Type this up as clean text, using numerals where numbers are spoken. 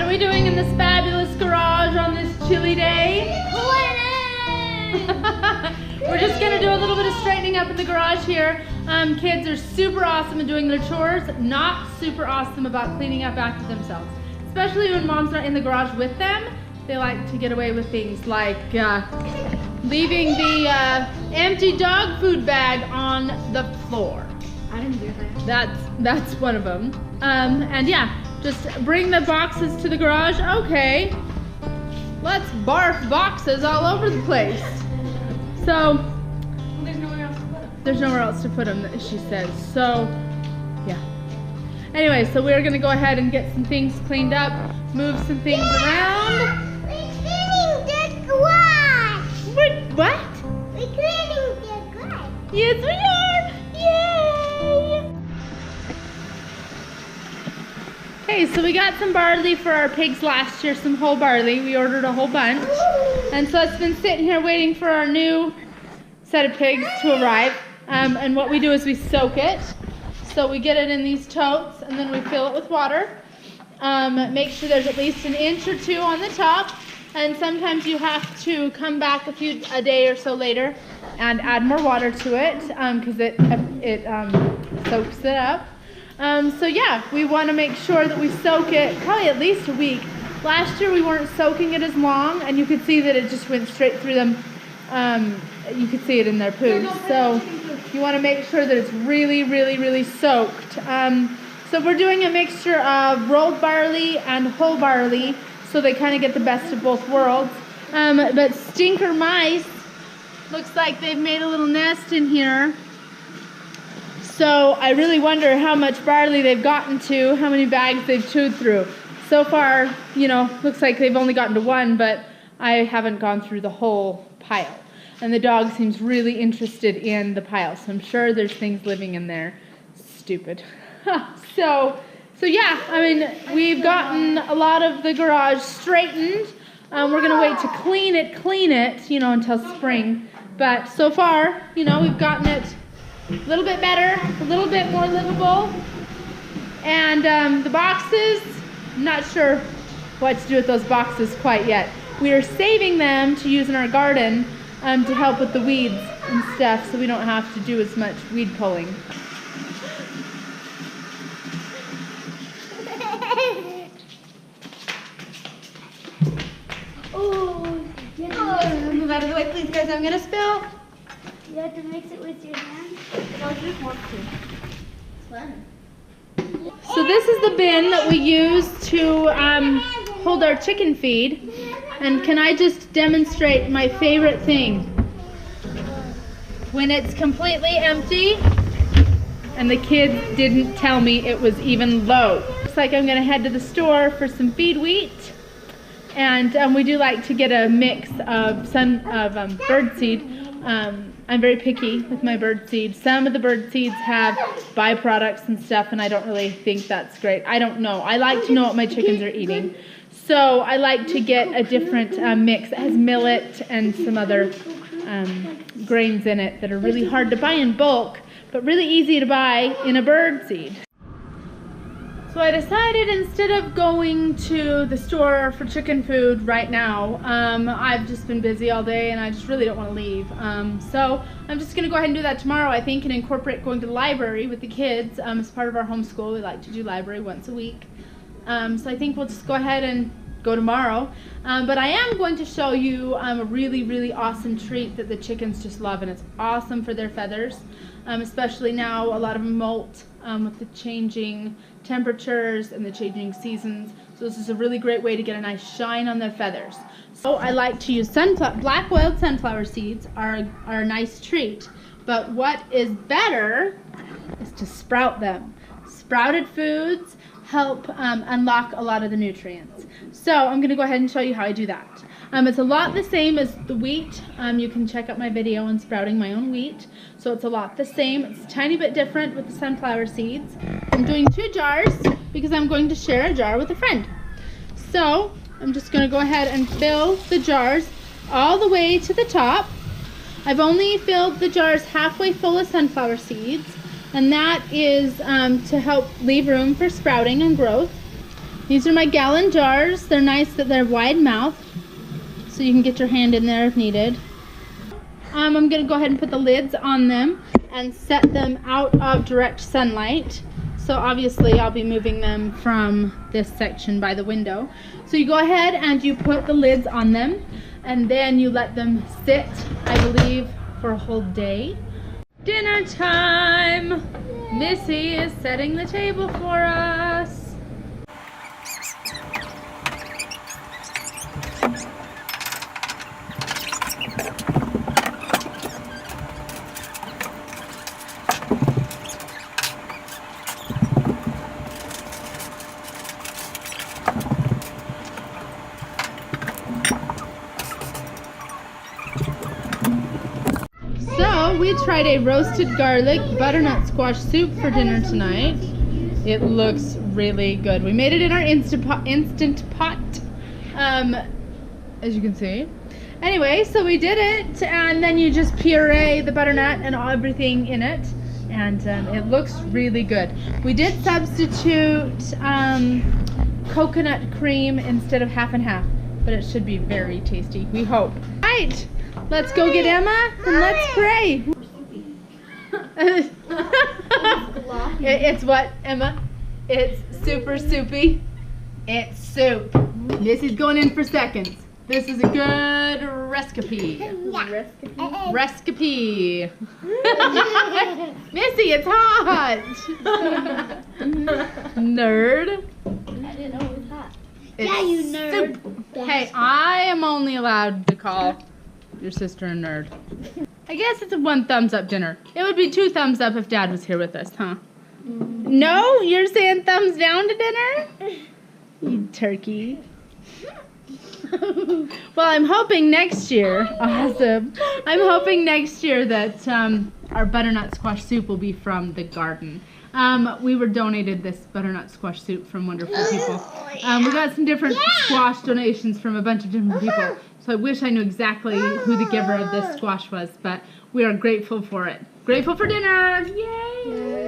are we doing in this fabulous garage on this chilly day? We're just gonna do a little bit of straightening up in the garage here. Kids are super awesome at doing their chores, not super awesome about cleaning up after themselves. Especially when mom's not in the garage with them. They like to get away with things like leaving the empty dog food bag on the floor. I didn't do that. That's one of them. And yeah, just bring the boxes to the garage. Okay, let's barf boxes all over the place. So, Well, there's nowhere else to put them. there's nowhere else to put them, she says. So, yeah. Anyway, so we're gonna go ahead and get some things cleaned up, move some things around. We're cleaning the garage. What? We're cleaning the garage. Yes, we are. Yay! Okay, so we got some barley for our pigs last year, some whole barley. We ordered a whole bunch. And so it's been sitting here waiting for our new set of pigs to arrive. And what we do is we soak it. So we get it in these totes and then we fill it with water. Make sure there's at least an inch or two on the top. And sometimes you have to come back a day or so later and add more water to it because it soaks it up. So yeah, we want to make sure that we soak it probably at least a week. Last year we weren't soaking it as long, and you could see that it just went straight through them. You could see it in their poo. So you want to make sure that it's really, really, really soaked. So we're doing a mixture of rolled barley and whole barley, so they kind of get the best of both worlds. But stinker mice, looks like they've made a little nest in here. So I really wonder how much barley they've gotten to, how many bags they've chewed through. So far, you know, looks like they've only gotten to one, but I haven't gone through the whole pile. And the dog seems really interested in the pile, so I'm sure there's things living in there. Stupid. So yeah, I mean, we've gotten a lot of the garage straightened. We're gonna wait to clean it, you know, until spring. But so far, you know, we've gotten it a little bit better, a little bit more livable. And the boxes, I'm not sure what to do with those boxes quite yet. We are saving them to use in our garden to help with the weeds and stuff, so we don't have to do as much weed pulling. Move out of the way, please, guys. I'm gonna spill. You have to mix it with your hand. No, you just want to. It's fun. So this is the bin that we use to hold our chicken feed. And can I just demonstrate my favorite thing? When it's completely empty and the kids didn't tell me it was even low. Looks like I'm gonna head to the store for some feed wheat. And we do like to get a mix of bird seed. I'm very picky with my bird seed. Some of the bird seeds have byproducts and stuff, and I don't really think that's great. I don't know. I like to know what my chickens are eating. So I like to get a different mix that has millet and some other grains in it that are really hard to buy in bulk, but really easy to buy in a bird seed. So I decided instead of going to the store for chicken food right now, I've just been busy all day and I just really don't want to leave. So I'm just going to go ahead and do that tomorrow, I think, and incorporate going to the library with the kids. As part of our homeschool, we like to do library once a week. So I think we'll just go ahead and go tomorrow. But I am going to show you a really, really awesome treat that the chickens just love, and it's awesome for their feathers. Especially now, a lot of them molt with the changing temperatures and the changing seasons. So this is a really great way to get a nice shine on their feathers. So I like to use black oiled sunflower seeds are a nice treat. But what is better is to sprout them. Sprouted foods help unlock a lot of the nutrients. So I'm going to go ahead and show you how I do that. It's a lot the same as the wheat. You can check out my video on sprouting my own wheat. So it's a lot the same. It's a tiny bit different with the sunflower seeds. I'm doing 2 jars because I'm going to share a jar with a friend. So I'm just going to go ahead and fill the jars all the way to the top. I've only filled the jars halfway full of sunflower seeds, and that is to help leave room for sprouting and growth. These are my gallon jars. They're nice that they're wide mouth, so you can get your hand in there if needed. I'm going to go ahead and put the lids on them and set them out of direct sunlight. So obviously I'll be moving them from this section by the window. So you go ahead and you put the lids on them, and then you let them sit, I believe, for a whole day. Dinner time! Missy is setting the table for us. So we tried a roasted garlic butternut squash soup for dinner tonight. It looks really good. We made it in our instant pot, as you can see. Anyway, so we did it, and then you just puree the butternut and everything in it, and it looks really good. We did substitute coconut cream instead of half and half, but it should be very tasty, we hope. Right, let's go get Emma and let's pray. It's what, Emma? It's super soupy. It's soup. Missy's going in for seconds. This is a good recipe. Recipe. Missy, it's hot. Nerd. I didn't know it was hot. It's Yeah, you nerd. soup. Hey, I am only allowed to call your sister a nerd. I guess it's a 1 thumbs up dinner. It would be 2 thumbs up if Dad was here with us, huh? No? You're saying thumbs down to dinner? You turkey. Well, I'm hoping next year, awesome. I'm hoping next year that our butternut squash soup will be from the garden. We were donated this butternut squash soup from wonderful people. We got some different squash donations from a bunch of different people. So I wish I knew exactly who the giver of this squash was, but we are grateful for it. Grateful for dinner! Yay!